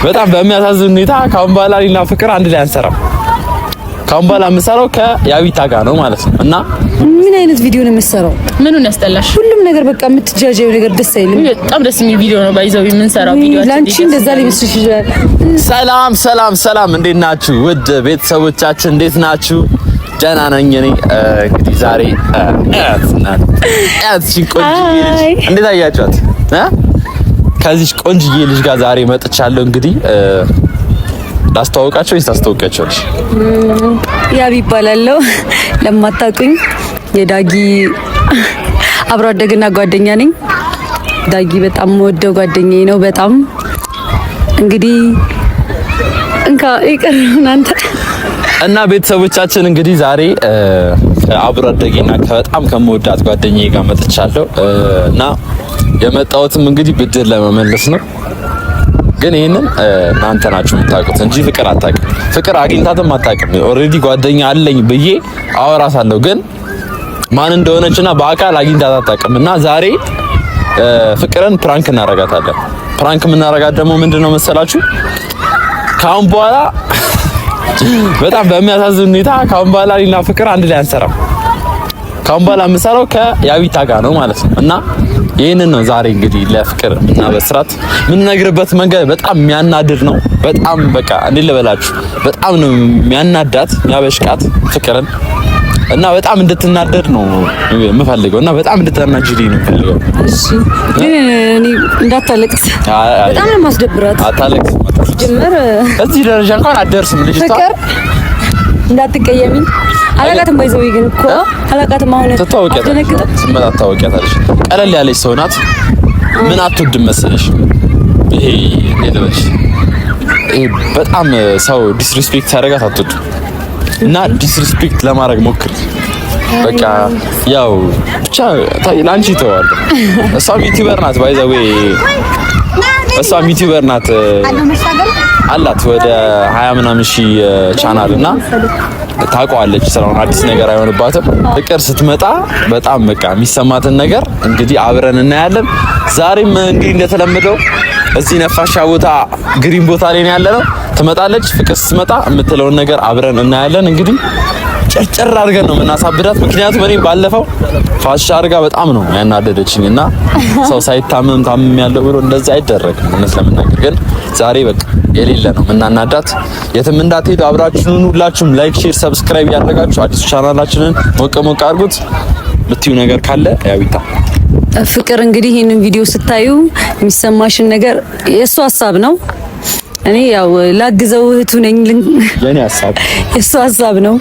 በጣም በሚያሳዝን ሁኔታ ካሁን በኋላ እኔና ፍቅር አንድ ላይ አንሰራም። ካሁን በኋላ የምሰራው ከያቢታ ጋር ነው ማለት ነው። እና ምን አይነት ቪዲዮ ነው የምትሰራው? ምኑን ያስጠላሽ? ሁሉም ነገር በቃ የምትጃጃው ነገር ደስ አይልም። በጣም ደስ የሚል ቪዲዮ ነው ባይዘው የምንሰራው ቪዲዮ። ላንቺ እንደዛ ሊመስልሽ ይችላል። ሰላም ሰላም ሰላም፣ እንዴት ናችሁ ውድ ቤተሰቦቻችን? እንዴት ናችሁ? ደህና ነኝ እኔ። እንግዲህ ዛሬ እንዴት አያችኋት? ከዚህ ቆንጅዬ ልጅ ጋር ዛሬ መጥቻለሁ። እንግዲህ ላስተዋውቃቸው ወይስ ታስተዋውቂያቸዋለሽ? ያቢ ይባላለሁ። ለማታውቁኝ የዳጊ አብሮ አደግና ጓደኛ ነኝ። ዳጊ በጣም ወደው ጓደኛዬ ነው። በጣም እንግዲህ ይቅር እናንተ እና ቤተሰቦቻችን እንግዲህ ዛሬ አብሮ አደጌና በጣም ከመወዳት ጓደኛዬ ጋር መጥቻለሁ እና የመጣሁትም እንግዲህ ብድር ለመመለስ ነው። ግን ይሄንን እናንተ ናችሁ የምታውቁት እንጂ ፍቅር አታውቅም። ፍቅር አግኝታትም አታውቅም። ኦልሬዲ ጓደኛ አለኝ ብዬ አወራታለሁ፣ ግን ማን እንደሆነችና በአካል አግኝታት አታውቅም። እና ዛሬ ፍቅርን ፕራንክ እናረጋታለን። ፕራንክ የምናረጋት ደግሞ ምንድነው መሰላችሁ? ካሁን በኋላ በጣም በሚያሳዝን ሁኔታ ካሁን በኋላ እኔና ፍቅር አንድ ላይ አንሰራም። ካሁን በኋላ የምሰራው ከያቢታ ጋር ነው ማለት ነው። እና ይሄንን ነው ዛሬ እንግዲህ ለፍቅር እና በስራት የምንነግርበት መንገድ በጣም የሚያናድድ ነው። በጣም በቃ እንዴት ልበላችሁ፣ በጣም ነው የሚያናዳት የሚያበሽቃት ፍቅርን እና በጣም እንድትናደድ ነው የምፈልገው እና በጣም እንድትናደድ ነው የምፈልገው። እሺ ግን እኔ እንዳታለቅስ በጣም ነው ማስደብራት። አታለቅስ ጀመር እዚህ ደረጃ እንኳን አትደርስም ልጅቷ። ፍቅር እንዳትቀየሚኝ አላቃትም። ባይዘው ግን እኮ አላቃትም። አሁን ታወቂያታለሽ። ቀለል ያለች ሰው ናት። ምን አትወድም መሰለሽ? ይሄ ለለበሽ ይሄ በጣም ሰው ዲስሪስፔክት ያደርጋት አትወድም። እና ዲስሪስፔክት ለማድረግ ሞክር። በቃ ያው ብቻ ላንቺ ተዋል። እሷም ዩቲዩበር ናት ባይዘው እሷም ዩቲዩበር ናት አላት ወደ 20 ምናምን ሺህ ቻናል እና ታውቀዋለች ስራውን። አዲስ ነገር አይሆንባትም። ፍቅር ስትመጣ በጣም በቃ የሚሰማትን ነገር እንግዲህ አብረን እናያለን። ዛሬም እንግዲህ እንደተለመደው እዚህ ነፋሻ ቦታ ግሪን ቦታ ላይ ነው ያለነው። ትመጣለች። ፍቅር ስትመጣ የምትለውን ነገር አብረን እናያለን። እንግዲህ ጨርጨር አድርገን ነው የምናሳብዳት። ምክንያቱም እኔ ባለፈው ፋሻ አድርጋ በጣም ነው ያናደደችኝ እና ሰው ሳይታመም ታመም ያለው ብሎ እንደዛ አይደረግም። እውነት ለመናገር ግን ዛሬ በቃ የሌለ ነው የምናናዳት። የትም እንዳትሄዱ አብራችሁን ሁላችሁም ላይክ፣ ሼር፣ ሰብስክራይብ ያደረጋችሁ አዲስ ቻናላችንን ሞቅ ሞቅ አድርጉት። ምትዩ ነገር ካለ ያቢታ ፍቅር እንግዲህ ይሄንን ቪዲዮ ስታዩ የሚሰማሽን ነገር የእሱ ሀሳብ ነው። እኔ ያው ላግዘው እህቱ ነኝ። የኔ ሀሳብ የእሱ ሀሳብ ነው።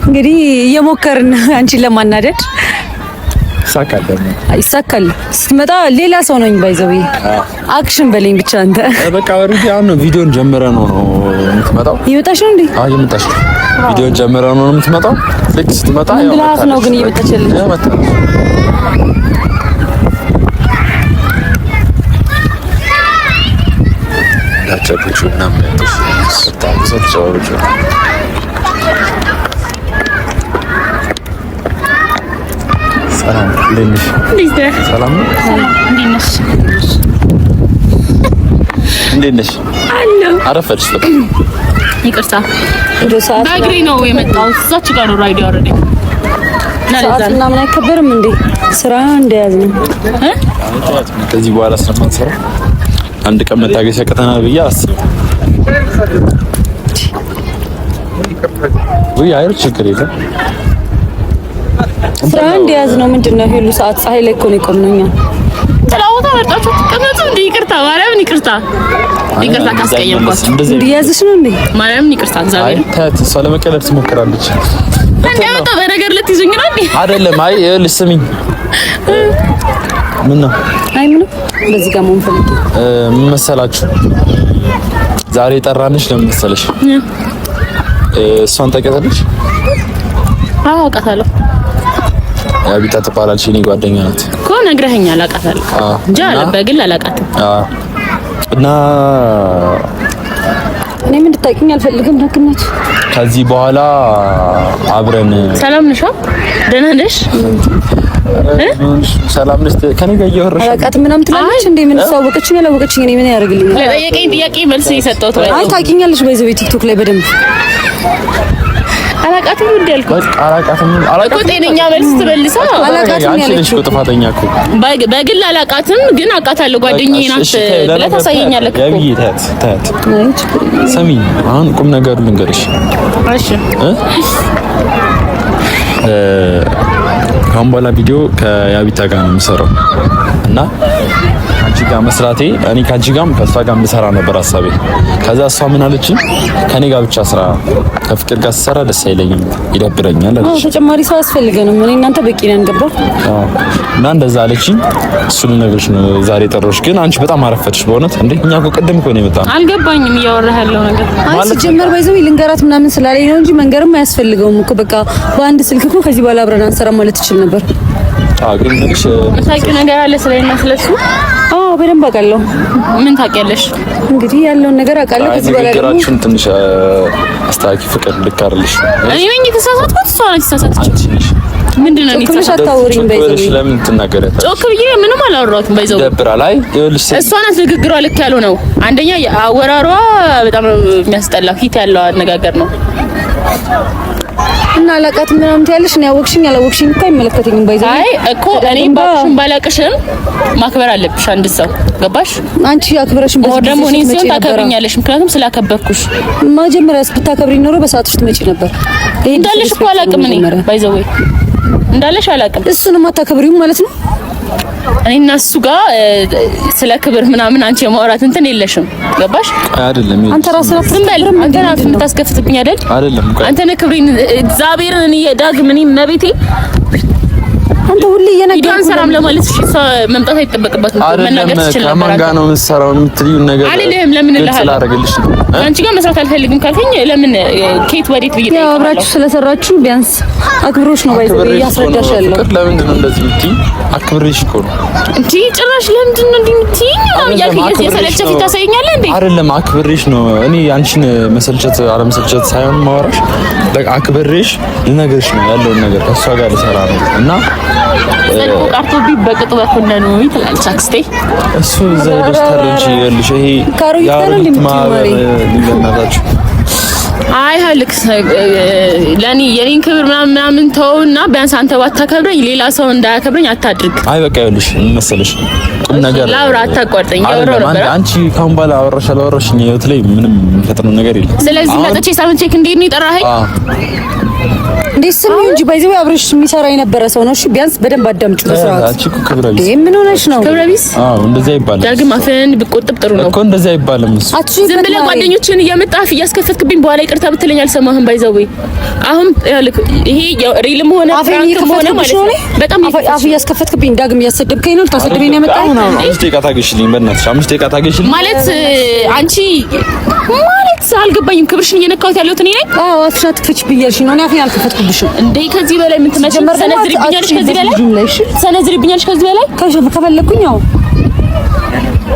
እንግዲህ እየሞከርን አንቺን ለማናደድ ይሳካል። ስትመጣ ሌላ ሰው ነኝ ባይዘው አክሽን በለኝ ብቻ አንተ በቃ ወርዲ አሁን ቪዲዮን ጀምረ ነው የምትመጣው። እየመጣሽ ነው እንዴ? አዎ እየመጣሽ ነው። ቪዲዮን ጀምረ ነው የምትመጣው። ልክ ስትመጣ ያው ብላፍ ነው ግን እየመጣችልኝ ዳቸኩቹ ምናምን በጣም ሰጥቻለሁ። ሰላም ለነሽ ሰላም እንዴት ነሽ? አለሁ። አረፈድሽ? ይቅርታ በእግሬ ነው የመጣሁት። እዛች ጋር ነው ራይድ ያወረደኝ። ሰዓትና ምን አይከበርም እንዴ? ስራ እንደያዝ ነው። ከዚህ በኋላ ስለማንሰራ አንድ ቀን መታገስ ያቀተናል ብዬ አስብ። ወይ አይር ችግር የለም። ስራ እንደያዝ ነው። ምንድነው ሁሉ ሰዓት ፀሐይ ላይ እኮ ነው የቆምነኛ። ተላውታ ወጣችሁ ተቀመጡ። እንዴ ይቅርታ፣ ማርያምን ይቅርታ፣ ይቅርታ ካስቀየምኳችሁ እንደያዝሽ ነው እንዴ? ማርያምን ይቅርታ። እግዚአብሔር ታት እሷ ለመቀለድ ትሞክራለች። እንደመጣ በነገር ልትይዙኝ ነው እንዴ? አይደለም። አይ ይኸውልሽ ስሚኝ። ምን ነው? አይ ምን በዚህ ጋር መሆን ፈልጌ ምን መሰላችሁ? ዛሬ ጠራንሽ ለምን መሰለሽ? እሷን ታውቂያታለሽ? አዎ አውቃታለሁ። ያቢታ ትባላለች። የኔ ጓደኛ ናት እኮ ነግረኸኛል። አውቃታለሁ እንጂ በግል አላውቃትም። እና እኔ ምን እንድታውቂኝ አልፈልግም። ደግነት ከዚህ በኋላ አብረን ሰላም ነሽ? ደህና ነሽ? ሰላም ነሽ? ከኔ ጋር እያወራሽ አላውቃትም ምናምን ትላለች እንዴ? ምን ሳወቀችኝ ያላወቀችኝ እኔ ምን ያደርግልኛል? ለጠየቀኝ ጥያቄ መልስ እየሰጠሁት ወይ? አይ ታውቂኛለሽ በዚህ ቲክቶክ ላይ በደንብ አላውቃትም እንዴ አልኩት። አላውቃትም እኮ ጤነኛ መልስ ትመልሳ። አላውቃትም ያለችው ጥፋተኛ እኮ በግል አላውቃትም ግን አውቃታለሁ ጓደኛዬ ናት ብለህ ታሳየኛለህ እኮ። ያብዬ ታያት ሰሚ አሁን ቁም ነገሩ ልንገርሽ። እሺ ካሁን በኋላ ቪዲዮ ከያቢታ ጋር ነው የምሰራው እና አንቺ ጋር መስራቴ እኔ ካንቺ ጋርም ከሷ ጋር ልሰራ ነበር ሐሳቤ። ከዛ እሷ ምን አለችኝ? ከኔ ጋር ብቻ ስራ፣ ከፍቅር ጋር ስሰራ ደስ አይለኝም ይደብረኛል አለች። ተጨማሪ ሰው አስፈልገንም እኔ እናንተ በቂ ነን ገባ እና እንደዛ አለችኝ። እሱን ነገርሽ ነው ዛሬ ጠሮሽ። ግን አንቺ በጣም አረፈድሽ በእውነት እንዴ። እኛ እኮ ቅድም እኮ ነው የመጣነው። አልገባኝም እያወራህ ያለው ነገር ማለት ጀመር ባይዘው ልንገራት ምናምን ስላለኝ ነው እንጂ መንገርም አያስፈልገውም እኮ በቃ በአንድ ስልክ እኮ ከዚህ በኋላ አብረን አንሰራ ማለት ትችል ነበር። ግን ልጅ ታውቂው ነገር አለ ስለኔና ስለሱ? በደንብ አውቃለሁ። ምን ታውቂያለሽ? እንግዲህ ያለውን ነገር አውቃለሁ። ከዚህ በኋላ ነገራችን ትንሽ አስተካኪ። ፍቅር ልክ አይደለሽ። እኔ ነኝ የተሳሳትኩት፣ እሷ ነች የተሳሳተችው። ምንድን ነው የተሳሳተችው? አታወሪኝ በይዘው ለምን ትናገሪያለሽ? ጮክ ብዬ ምንም አላወራሁትም። በይዘው ደብራ ላይ ይኸውልሽ፣ እሷ ናት ንግግሯ ልክ ያለው ነው። አንደኛ አወራሯ በጣም የሚያስጠላ ፊት ያለው አነጋገር ነው። እና አላውቃትም ምናምን ትያለሽ። ነው ያወቅሽኝ ያላወቅሽኝ እኮ አይመለከተኝም። ባይዘው አይ እኮ እኔም ባክሽን ባላቅሽም ማክበር አለብሽ አንድ ሰው ገባሽ? አንቺ አክብረሽም ደግሞ እኔ ሲሆን ታከብሪኛለሽ፣ ምክንያቱም ስላከበርኩሽ። መጀመሪያስ ብታከብሪኝ ኖሮ በሰዓትሽ ትመጪ ነበር። እንዳለሽ እኮ አላውቅም እኔ ባይዘው እንዳለሽ አላውቅም። እሱንም አታከብሪውም ማለት ነው። እኔና እሱ ጋር ስለ ክብር ምናምን አንቺ የማውራት እንትን የለሽም ገባሽ? አይደለም አንተ ራስህ ዝም በል። አንተ ናት የምታስከፍትብኝ አይደል? አይደለም አንተ ነህ ክብሬን እግዚአብሔርን እኔ ዳግም እኔ መቤቴ አንተ ሁሌ የነገርከኝ ሰላም ለማለት እሺ፣ መምጣት አይጠበቅባትም። መናገር ትችል ነበር። ከማን ጋር ነው የምትሰራው የምትልዩ ነገር አይደለም። ለምን እልሃለሁ አንቺ ጋር መስራት አልፈልግም ካልከኝ ለምን ኬት ወዴት ብዬ ጠይቃለሁ። አብራችሁ ስለሰራችሁ ቢያንስ አክብሮሽ ነው ባይዘው ያስረዳሽ ያለው። ለምንድን ነው እንደዚህ የምትይ? አክብሬሽ እኮ ነው እንጂ ጭራሽ ለምንድን ነው እንዲህ የምትይኝ? ያልከኝ የሰለቸ ፊት ታሳየኛለህ እንዴ? አይደለም አክብሬሽ ነው። እኔ አንቺን መሰልቸት አለመሰልቸት ሳይሆን ማወራሽ በቃ አክብሬሽ ልነግርሽ ነው ያለውን ነገር ከእሷ ጋር ልሰራ ነው እና ዘልቆ ቀርቶብኝ በቅጡ በኩነኑ ትላለች አክስቴ። እሱ ዘይደስ ተረጂ ያልሽ ይሄ ካሮት ማሪ ሊገናታችሁ አይ ሀልክ ለኔ የኔን ክብር ምናምን ተውና ቢያንስ አንተ ባታከብረኝ ሌላ ሰው እንዳያከብረኝ አታድርግ። አይ በቃ ይኸውልሽ መሰለሽ ቁም ነገር ላውራ አታቋርጠኝ። ያወራው ነበር አንቺ ካሁን በኋላ አወራሽ አላወራሽኝ ህይወት ላይ ምንም የሚፈጥረው ነገር የለም። ስለዚህ መጥቼ ሳምን ቼክ እንዴት ነው የጠራኸኝ? እንዴ ስሚ እንጂ ባይዘው አብረሽ የሚሰራ የነበረ ሰው ነው። እሺ ቢያንስ በደንብ አዳምጪ በስርዓት። አንቺ እኮ ክብረ ቢስ ምን ሆነሽ ነው? ክብረ ቢስ? አዎ እንደዛ ይባላል። ዳግም አፍህን ብቆጥብ ጥሩ ነው እኮ እንደዛ ይባላል። እሱ ዝም ብለህ ጓደኞችን እየመጣህ እያስከፈትክብኝ በኋላ ይቅርታ ብትለኝ አልሰማህም። ባይዘው አሁን ይሄ ሪልም ሆነ ፍራንክም ሆነ ማለት ነው በጣም አፍ እያስከፈትክብኝ ዳግም እያሰደብከኝ ነው። ታሰደብኝ ነው የመጣው። 5 ደቂቃ ታገሽልኝ በእናትሽ 5 ደቂቃ ታገሽልኝ ማለት አንቺ ማለት አልገባኝም። ክብርሽን እየነካሁት ያለሁት እኔ ነኝ። አዎ አፍሽ አትክፈች ብያለሽ ነው። እኔ አፌን አልከፈትኩብሽም እንዴ። ከዚህ በላይ ምን ትመጪ? ሰነዝሪብኛለሽ ከዚህ በላይ ሰነዝሪብኛለሽ ከዚህ በላይ ከፈለኩኝ አዎ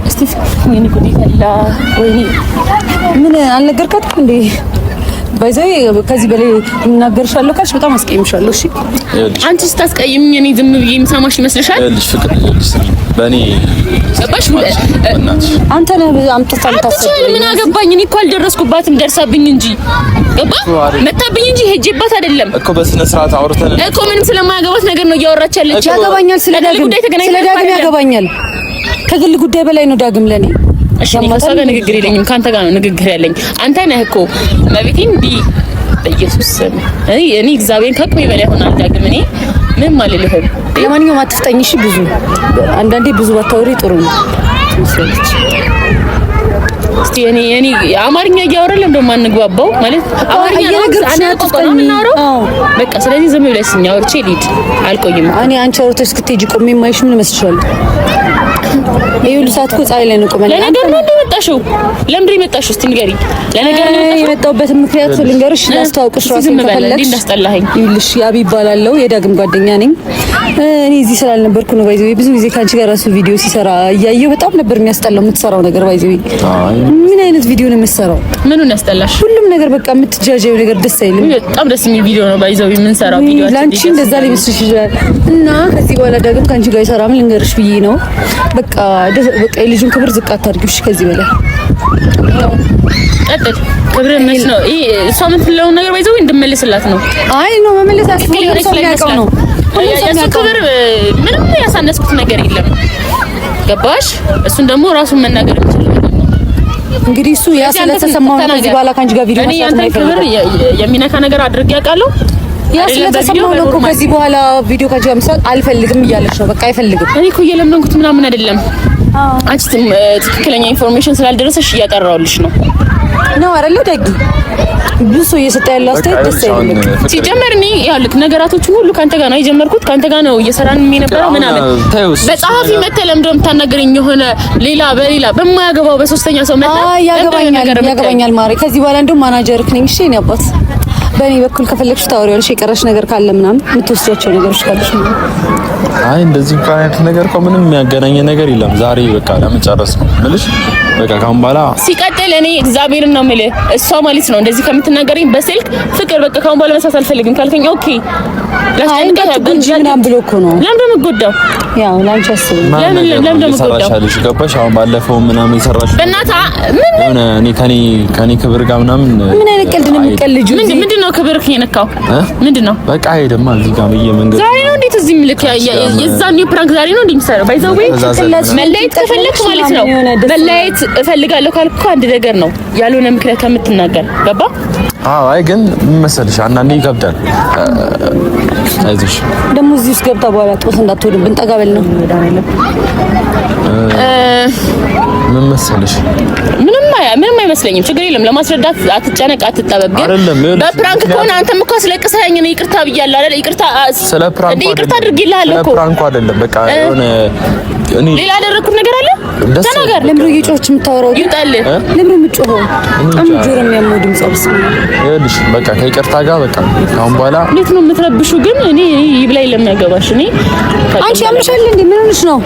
እስቲ ወይኔ ጉዴ ፈላ። ወይኔ ምን አልነገርካትም እንዴ? ባይዘይ ከዚህ በላይ እናገርሻለሁ ካልሽ በጣም አስቀይምሻለሁ። እሺ አንቺ ስታስቀይምኝ እኔ ዝም ብዬ የምሰማሽ ይመስልሻል? ልጅ ፍቅር በእኔ ገባሽ? አንተ ነህ አምጥተህ ታስቀኝ። ምን አገባኝ? እኔ እኮ አልደረስኩባትም ደርሳብኝ እንጂ ገባ መታብኝ እንጂ ሄጄባት አይደለም እኮ። በስነ ስርዓት አውርተን እኮ ምንም ስለማያገባት ነገር ነው እያወራች ያለች። ያገባኛል፣ ስለ ዳግም ያገባኛል። ከግል ጉዳይ በላይ ነው ዳግም ለኔ። እሺ ከሷ ጋር ንግግር የለኝም፣ ካንተ ጋር ነው ንግግር ያለኝ። አንተ ነህ እኮ መቤቴን በኢየሱስ ስም እኔ እግዚአብሔርን ከቆይ በላይ ሆናል ዳግም። እኔ ምንም አልልህም። ለማንኛውም አትፍጠኝ እሺ። ብዙ አንዳንዴ ብዙ ባታወሪ ጥሩ ነው። እስቲ እኔ አማርኛ እያወራን ለምን ደሞ አንግባባው? ማለት አማርኛ ነው አንቆጣው ምናረው በቃ። ስለዚህ ዝም ብለሽ ስኛ አውርቼ ልሂድ፣ አልቆይም። እኔ አንቺ አውርተሽ እስክትሄጂ ቆሜ የማይሽ ምን መስልሻል? ይኸውልሽ ሰዓት እኮ ፀሐይ ላይ ነው ቆመን። ለነገር ነው እንደመጣሽው። ለምንድን የመጣሽው? እስቲ ንገሪኝ። ለነገር ነው የመጣሁበትን ምክንያት ልንገርሽ፣ ላስተዋውቅሽ ራሴን ከፈለግሽ። እንዴ እንዳስጠላኸኝ። ይኸውልሽ ያቢ ይባላል፣ የዳግም ጓደኛ ነኝ። እኔ እዚህ ስላልነበርኩ ነው። ባይዘው ብዙ ጊዜ ካንቺ ጋር ራሱ ቪዲዮ ሲሰራ እያየሁ በጣም ነበር የሚያስጠላው የምትሰራው ነገር። ባይዘው ምን አይነት ቪዲዮ ነው የምትሰራው? ምኑን ያስጠላሽ? ሁሉም ነገር በቃ የምትጃጃው ነገር ደስ አይልም። በጣም ደስ የሚል ቪዲዮ ነው ባይዘው የምንሰራው ቪዲዮ። ላንቺ እንደዛ ሊመስልሽ ይችላል። እና ከዚህ በኋላ ዳግም ካንቺ ጋር ይሰራም ልንገርሽ ብዬ ነው። በቃ የልጁን ክብር ዝቅ አታድርጊሽ ከዚህ በላይ ቀጥል። ክብር ነሽ ነው እሷ የምትለውን ነገር ባይዘው እንድመልስላት ነው። አይ ነው መመለስ አስፈልግ ነው። የእሱ ክብር ምንም ያሳነስኩት ነገር የለም። ገባሽ? እሱን ደግሞ ራሱን መናገር ይችላል። እንግዲህ እሱ ያ ስለተሰማው ነው ከዚህ በኋላ ካንቺ ጋር ቪዲዮ መስራት ነው። ክብር የሚነካ ነገር አድርጌ ያውቃለሁ። ያ ስለተሰማው ነው እኮ ከዚህ በኋላ ቪዲዮ ካንቺ ጋር መስራት አልፈልግም እያለሽ ነው። በቃ አይፈልግም። እኔ እኮ እየለመንኩት ምናምን አይደለም። አንቺ ትክክለኛ ኢንፎርሜሽን ስላልደረሰሽ እያቀራሁልሽ ነው አይደለ? ደግ ብዙ ሰው እየሰጠ ያለው አስተያየት ደስ አይልም። ሲጀመር እኔ ያልክ ነገራቶችን ሁሉ ካንተ ጋር ነው የጀመርኩት። ካንተ ጋር ነው እየሰራን የነበረው ምናምን በጸሐፊ መተለም እንደውም ታናገረኝ የሆነ ሌላ በሌላ በማያገባው በሶስተኛ ሰው መጣ። ያገባኛል ማሪ። ከዚህ በኋላ እንደውም ማናጀርክ ነኝ። እሺ ነው አባት በእኔ በኩል ከፈለግሽ ታወሪያለሽ። የቀረሽ ነገር ካለ ምናምን የምትወስጃቸው ነገሮች ካለሽ ነው። አይ እንደዚህ እንኳን አይነት ነገር እኮ ምንም የሚያገናኝ ነገር የለም። ዛሬ በቃ ለመጨረስ ነው የምልሽ። በቃ ካሁን በኋላ ሲቀጥል እኔ እግዚአብሔርን ነው የምልህ እሷ ማለት ነው እንደዚህ ከምትናገረኝ በስልክ ፍቅር በቃ ካሁን በኋላ መስራት አልፈልግም ካልከኝ ኦኬ ለምን ብሎ እኮ ነው ለምን እንደምጎዳው ያው ላንቺ አስብ ለምን እንደምጎዳው ገባሽ? አሁን ባለፈው ምናምን ይሰራሽ በእናትህ ምን እኔ ከኔ ክብር ጋር ምናምን ምን አይነት ቀልድ ነው የሚቀልጁ? ምንድነው ክብር የነካው ምንድነው? በቃ አይደማ እዚህ ጋር በየመንገዱ ዛሬ ነው እንዴት እዚህ ምልክ የዛኔ ፕራንክ ዛሬ ነው እንደሚሰራው ባይዘው መለየት ከፈለክ ማለት ነው መለየት እፈልጋለሁ ካልኩ አንድ ነገር ነው ያልሆነ ምክንያት ከምትናገር ገባ? አዎ አይ ግን ምን መሰልሽ አንዳንዴ ይከብዳል። አይዞሽ ደግሞ እዚህ ውስጥ ገብታ በኋላ ጦስ እንዳትወድብን ጠጋበል ነው ምን መሰልሽ ምንም አይመስለኝም። ችግር የለም። ለማስረዳት አትጨነቅ፣ አትጠበብ። ግን በፕራንክ ከሆነ አንተም እኮ ስለቀሰኸኝ ነው ይቅርታ ብያለሁ አይደል? ይቅርታ አድርጌልሃለሁ እኮ ፕራንኩ አይደለም። በቃ የሆነ እኔ ሌላ ያደረኩት ነገር አለ ተናገር። ለምን እየጮህች የምታወራው? ይውጣል። ለምን የምትጮኸው? በጣም ጆሮ የሚያመው ድምጽ አውስ ይኸውልሽ፣ በቃ ከይቅርታ ጋር በቃ አሁን በኋላ እንዴት ነው የምትረብሹ? ግን እኔ ይብላኝ ለሚያገባሽ እኔ አንቺ ያምሻል እንዴ? ምን ሆነሽ ነው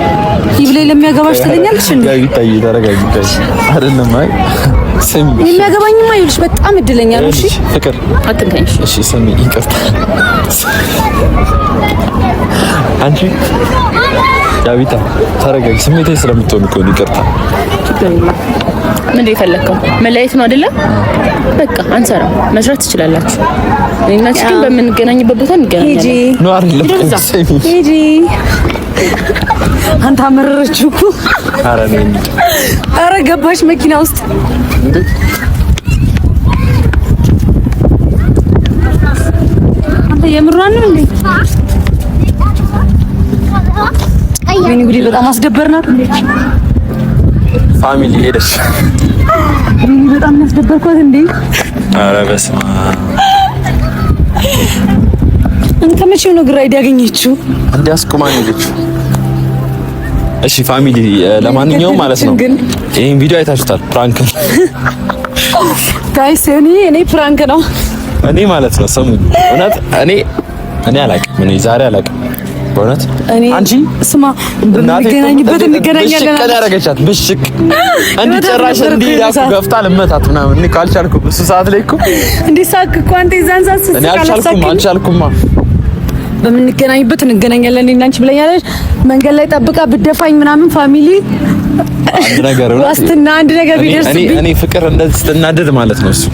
ይብላኝ ለሚያገባሽ ትለኛለሽ እንዴ? ይታይ ተረጋጊ። አይደለም አይ ስሚ፣ የሚያገባኝማ ይኸውልሽ በጣም እድለኛ ነው። እሺ ፍቅር አትንካኝ። እሺ ስሚ፣ ይቅርታ አንቺ ዳዊት ተረጋጊ። ስሜቴ ስለምትሆን እኮ ይቅርታ። ምን ይፈልከው መለያየት ነው አይደለ? በቃ አንሰራ መስራት ትችላላችሁ። እኔና አንቺ ግን በምንገናኝበት ቦታ እንገናኛለን። ነው አይደለም? ሂጂ አንተ አመረረችው እኮ። ኧረ ገባሽ መኪና ውስጥ አንተ የምሯን ነው እንዴ? ምን እንግዲህ በጣም አስደበርናት እንዴ? ፋሚሊ ሄደች። ምን በጣም አስደበርኳት እንዴ? ኧረ በስመ አብ። አንተ መቼም ነው ግራይድ ያገኘችው? እንዲያስቆማኝ ሄደችው። እሺ ፋሚሊ፣ ለማንኛውም ማለት ነው ይሄን ቪዲዮ አይታችሁታል። ፕራንክ ነው ጋይስ። እኔ ፕራንክ ነው እኔ ማለት ነው። ሰሙ እውነት እኔ አላውቅም። እኔ ዛሬ አላውቅም በእውነት አንቺ ስማ፣ እንገናኝበት እንገናኛለን። ብሽቅ ያደረገቻት ብሽቅ እንዲህ ጭራሽ እንዲህ ያኩ ገፍታ ልመታት ምናምን እኔ ካልቻልኩ እሱ ሰዓት ላይ እኮ እንዲህ ሳቅ እኮ አንተ ይዛን ሳስ እኔ አልቻልኩማ። በምንገናኝበት እንገናኛለን እኔና አንቺ ብለኛለች። መንገድ ላይ ጠብቃ ብደፋኝ ምናምን ፋሚሊ አንድ ነገር ዋስትና አንድ ነገር ቢደርስብኝ እኔ ፍቅር እንደዚህ ስትናደድ ማለት ነው እሱ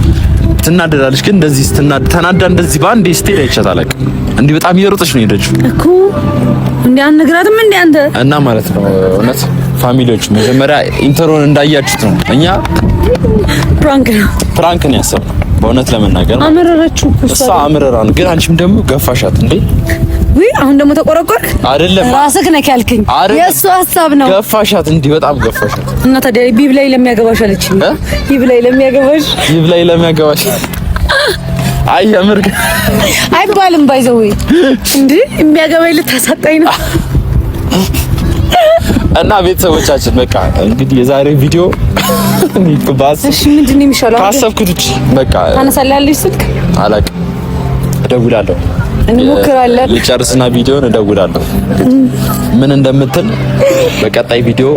ትናደዳለች። ግን እንደዚህ ተናዳ እንደዚህ ባንዴ ስቴል አይቻት አላውቅም። እንዲህ በጣም እየሮጠች ነው ሄደችው እኮ እንዴ አንነግራትም እንዴ አንተ እና ማለት ነው እውነት ፋሚሊዎች መጀመሪያ ኢንተሮን እንዳያችሁት ነው እኛ ፕራንክ ነው ያሰብነው። በእውነት ለመናገር አመረረችው እሷ አመረራን። ግን አንቺም ደግሞ ገፋሻት እንዴ? ወይ አሁን ደግሞ ተቆረቆርክ? አይደለም ራስህ ነህ ያልከኝ። የእሱ ሀሳብ ነው። ገፋሻት እንዴ? በጣም ገፋሻት። እና ታዲያ ቢብላይ ለሚያገባሽ አለችኝ። ይብላይ ለሚያገባሽ አይ የምር አይባልም። ባይዘው እንዴ የሚያገባኝ ልታሳጣኝ ነው። እና ቤተሰቦቻችን በቃ እንግዲህ የዛሬ ቪዲዮ እሺ ምንድን ነው የሚሻለው? ካሰብኩት በቃ ታነሳላለች ስልክ አላውቅም፣ እደውላለሁ እንሞክራለን። ልጨርስና ቪዲዮን እደውላለሁ ምን እንደምትል በቀጣይ ቪዲዮ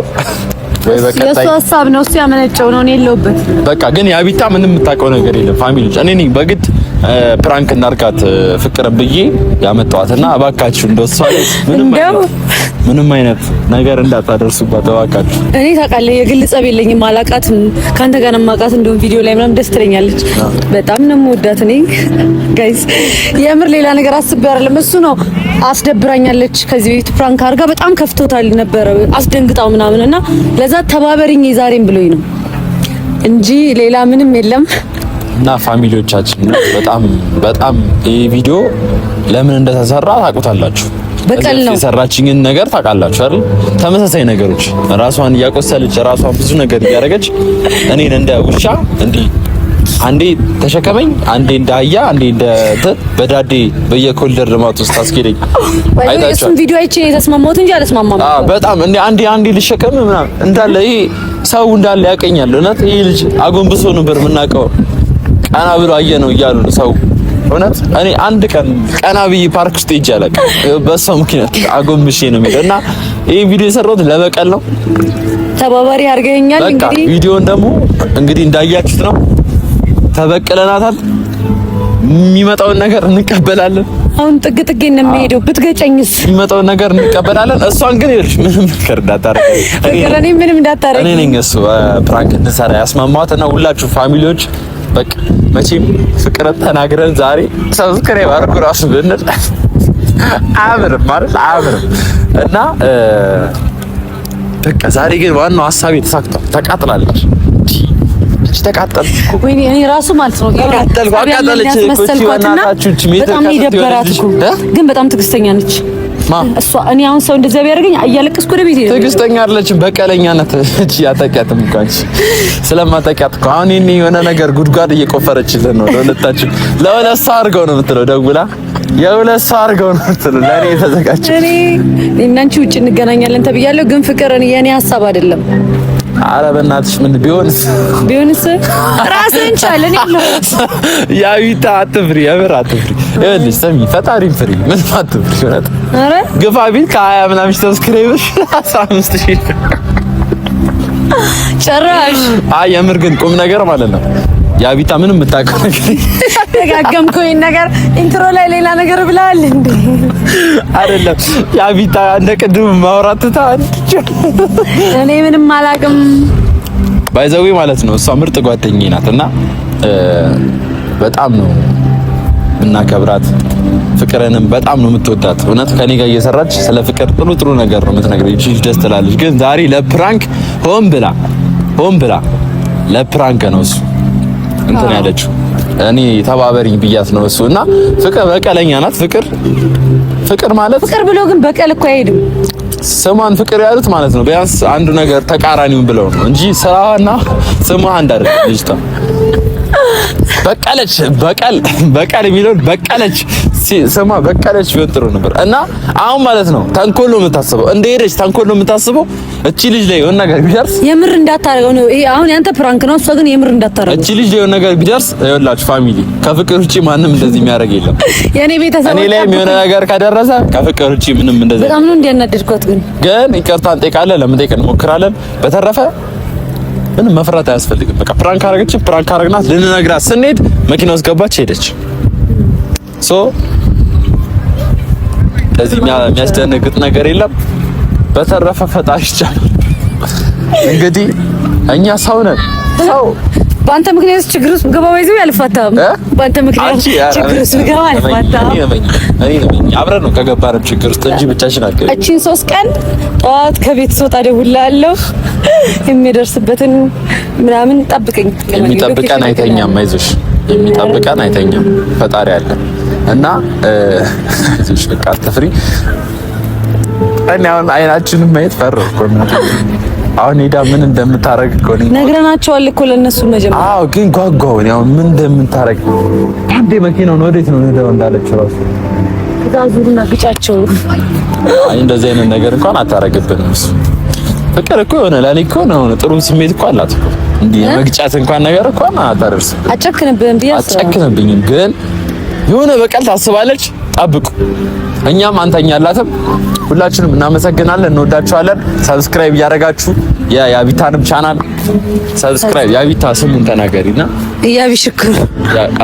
ወይ በቀጣይ የሱ ሀሳብ ነው እሱ ያመነጨው ነው። እኔ የለሁበት። በቃ ግን ያቢታ ምንም የምታውቀው ነገር የለም። ፋሚሊዎች እኔ ነኝ በግድ ፕራንክ እናርጋት ፍቅር ብዬ ያመጣዋትና እባካችሁ እንደሷ ምንም አይነት ነገር እንዳታደርሱባት እባካችሁ። እኔ ታውቃለህ የግል ጸብ የለኝም፣ አላውቃትም። ካንተ ጋር ነው የማውቃት። እንደውም ቪዲዮ ላይ ምናምን ደስ ትለኛለች። በጣም ነው የምወዳት እኔ ጋይስ። የምር ሌላ ነገር አስቤ አይደለም። እሱ ነው አስደብራኛለች። ከዚህ ቤት ፕራንክ አድርጋ በጣም ከፍቶታል ነበረ አስደንግጣው ምናምንና ለዛ ተባበሪኝ ዛሬም ብሎኝ ነው እንጂ ሌላ ምንም የለም። እና ፋሚሊዎቻችን በጣም ይሄ ቪዲዮ ለምን እንደተሰራ ታውቁታላችሁ። በቀል ነው የሰራችኝን ነገር ታውቃላችሁ አይደል? ተመሳሳይ ነገሮች ራሷን እያቆሰለች ራሷን ብዙ ነገር እያደረገች እኔን እንደ ውሻ እንዲህ አንዴ ተሸከመኝ፣ አንዴ እንደ አህያ፣ አንዴ እንደ በዳዴ በየኮልደር ልማት ውስጥ አስኬደኝ። አይታችሁ እሱን ቪዲዮ አይቼ የተስማማሁት እንጂ አልስማማም። በጣም አንዴ ልሸከም ምናምን እንዳለ ይሄ ሰው እንዳለ ያቀኛል። እውነት ይሄ ልጅ አጎንብሶ ነበር የምናውቀው። ቀና ብሎ አየ ነው እያሉ ሰው እውነት እኔ አንድ ቀን ቀና ብዬ ፓርክ ውስጥ ሄጄ አላውቅም። በሰው ምክንያት አጎንብሼ ነው የሚለው እና ይሄ ቪዲዮ የሰራሁት ለበቀል ነው። ተባባሪ አድርገኛል። እንግዲህ ቪዲዮን ደግሞ እንግዲህ እንዳያችሁት ነው ተበቀለናታል። የሚመጣውን ነገር እንቀበላለን። አሁን ጥግ ጥግ ነው የሚሄደው። ብትገጨኝስ? የሚመጣውን ነገር እንቀበላለን። እሷን ግን ይልሽ ምንም ነገር እንዳታረግ እኔ ምንም እንዳታረግ እኔ ነኝ እሱ ፕራንክ እንሰራ ያስማማትና ሁላችሁ ፋሚሊዎች በቃ መቼም ፍቅር ተናግረን ዛሬ ሰብስክራይብ አድርጉ ራሱ ብንል አብርም ማለት አብርም እና በቃ ዛሬ ግን ዋናው ሀሳቤ ተሳክቷል። ተቃጥላለች ተቃጠልኩ ወይኔ እኔ ራሱ ማለት ነው ተቃጠልኩ። አቃጠለች በጣም ይደበራት እኮ ግን በጣም ትዕግስተኛ ነች እሷ። እኔ አሁን ሰው እንደዛ ቢያደርገኝ እያለቀስኩ ወደ ቤት ሄደ። ትዕግስተኛ አይደለችም፣ በቀለኛ ናት። እቺ ያጠቃትም እንኳን ስለማጠቃት እኮ አሁን እኔ የሆነ ነገር ጉድጓድ እየቆፈረችልን ነው ለሁለታችን። ለሁለት ሰው አድርገው ነው የምትለው ደውላ የሁለት ሰው አድርገው ነው የምትለው ለእኔ የተዘጋጀ። እኔ እናንቺ ውጭ እንገናኛለን ተብያለሁ፣ ግን ፍቅር የኔ ሀሳብ አይደለም። ኧረ በእናትሽ ምን ቢሆንስ ራስህን ቻል። እኔ ነው ያዊታ አትፍሪ፣ የምር አትፍሪ። ይኸውልሽ ስሚ ፈጣሪን ፍሪ፣ ምን አትፍሪ። እውነት ኧረ ግፋ ቢል ከ20 ምናምን ሰብስክራይበርሽ 15000 ጭራሽ። አይ የምር ግን ቁም ነገር ማለት ነው ያቢታ ምንም የምታውቀው ነገር ደጋገምኩኝ ነገር ኢንትሮ ላይ ሌላ ነገር ብለሃል እንዴ? አይደለም ያቢታ እንደ ቅድም ማውራት ታን እኔ ምንም አላውቅም። ባይዘዌ ማለት ነው እሷ ምርጥ ጓደኛዬ ናት እና በጣም ነው እናከብራት። ፍቅርንም በጣም ነው የምትወዳት። እውነት ከኔ ጋር እየሰራች ስለ ፍቅር ጥሩ ነገር ነው የምትነግረኝ። እቺ ደስ ትላለች። ግን ዛሬ ለፕራንክ ሆን ብላ ለፕራንክ ነው እሱ እንትን ያለችው። እኔ ተባበሪኝ ብያት ነው እሱ እና ፍቅር በቀለኛ ናት። ፍቅር ማለት ፍቅር ብሎ ግን በቀል እኮ አይሄድም። ስሟን ፍቅር ያሉት ማለት ነው ቢያንስ አንዱ ነገር ተቃራኒውን ብለው ነው እንጂ ስራዋና ስሟ አንድ አይደለም። ልጅቷ በቀለች በቀል የሚለውን በቀለች ስሟ በቀለች ቢሆን ጥሩ ነበር። እና አሁን ማለት ነው ተንኮል ነው የምታስበው፣ እንደሄደች ተንኮል ነው የምታስበው። እቺ ልጅ ላይ የሆነ ነገር ቢደርስ የምር እንዳታረገው ነው። ይሄ አሁን ያንተ ፕራንክ ነው፣ እሷ ግን የምር እንዳታረገው። እቺ ልጅ ላይ የሆነ ነገር ቢደርስ ይኸውላችሁ ፋሚሊ፣ ከፍቅር ውጪ ማንም እንደዚህ የሚያደርግ የለም። የኔ ቤተሰብ እኔ ላይ የሆነ ነገር ከደረሰ ከፍቅር ውጪ ምንም እንደዚህ በጣም ነው እንዲያናደድኳት። ግን ይቅርታ እንጠይቃለን፣ ለመጠየቅ እንሞክራለን። በተረፈ ምንም መፍራት አያስፈልግም። በቃ ፕራንክ አረግናት ልንነግራት ስንሄድ መኪና ውስጥ ገባች፣ ሄደች። ለዚህ የሚያስደነግጥ ነገር የለም። በተረፈ ፈጣሪ ይቻላል። እንግዲህ እኛ ሰው ነን። ሰው በአንተ ምክንያት ችግር ውስጥ ገባ ወይዘው ያልፋታም። በአንተ ምክንያት ችግር ውስጥ ገባ ያልፋታም። እኔ አብረን ነው ከገባንም ችግር ውስጥ እንጂ ብቻሽን አልገባም። እቺን 3 ቀን ጠዋት ከቤት ስወጣ ደውላለሁ። የሚደርስበትን ምናምን ጠብቀኝ። የሚጠብቀን አይተኛም። አይዞሽ፣ የሚጠብቀን አይተኛም። ፈጣሪ አለ እና አይዞሽ፣ በቃ አትፍሪ። እኔ አሁን አይናችንን ማየት ፈራሁ እኮ አሁን ሄዳ ምን እንደምታረግ እኮ ነግረናቸዋል እኮ ለነሱ መጀመሪያ። አዎ ግን ጓጓው ነው ምን እንደምታረግ። አንዴ መኪናውን ወዴት ነው ሄደው እንዳለች ራሱ ዛዙሩና ግጫቸው። አይ እንደዚህ አይነት ነገር እንኳን አታረግብንም። እሱ ፍቅር እኮ የሆነ ለኔ እኮ ነው ጥሩ ስሜት እኮ አላት እኮ እንዴ መግጫት እንኳን ነገር እኮ አታደርስ። አጨክንብኝ ቢያስ አጨክንብኝ ግን የሆነ በቀል ታስባለች። ጠብቁ። እኛም አንተኛላትም። ሁላችንም እናመሰግናለን፣ እንወዳችኋለን። ሰብስክራይብ እያደረጋችሁ የያቢታንም ቻናል ሰብስክራይብ ያቢታ ስሙን ተናገሪና ያቢ ሽኩር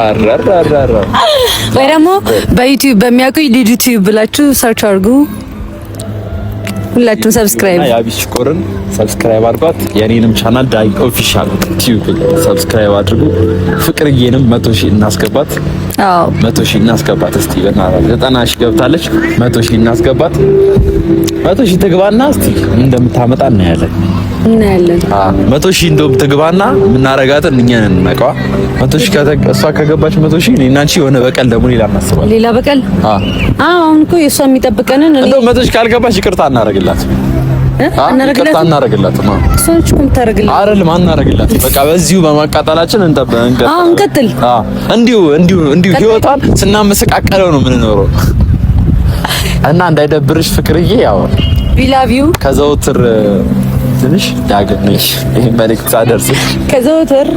አራራራ ወይ ደግሞ በዩቲዩብ በሚያውቁኝ ልጅ ዩቲዩብ ብላችሁ ሰርች አድርጉ። ሁላችሁም ሰብስክራይብ ያቢ ሽኩርን ሰብስክራይብ አድርጓት። የኔንም ቻናል ዳይ ኦፊሻል ቲዩብ ሰብስክራይብ አድርጉ። ፍቅርዬንም 100,000 እናስገባት። አዎ 100,000 እናስገባት። እስቲ በእናትህ 90,000 ገብታለች። 100,000 እናስገባት። 100,000 ትግባና እስቲ ምን እንደምታመጣ እናያለን። 100,000 እንደውም ትግባና የምናረጋትን እኛ ነን እናውቀዋ። 100,000 እሷ ከገባች 100,000 እኔና አንቺ የሆነ በቀል ደግሞ ሌላ እናስባለን። ሌላ በቀል አሁን እኮ የእሷ የሚጠብቀንን እንደው 100,000 ካልገባች ይቅርታ እናረግላት። ይቅርታ እናረግላት። እሷንች ኮም ታረግላት አይደለም አናረግላት። በቃ በዚሁ በማቃጠላችን እንቀጥል። እንዲሁ ህይወቷን ስናመሰቃቀለው ነው የምንኖረው እና እንዳይደብርሽ ፍቅርዬ። ያው we love you ከዘውትር ትንሽ ዳግም ነሽ። ይሄን መልእክት አደርስሽ ከዘውትር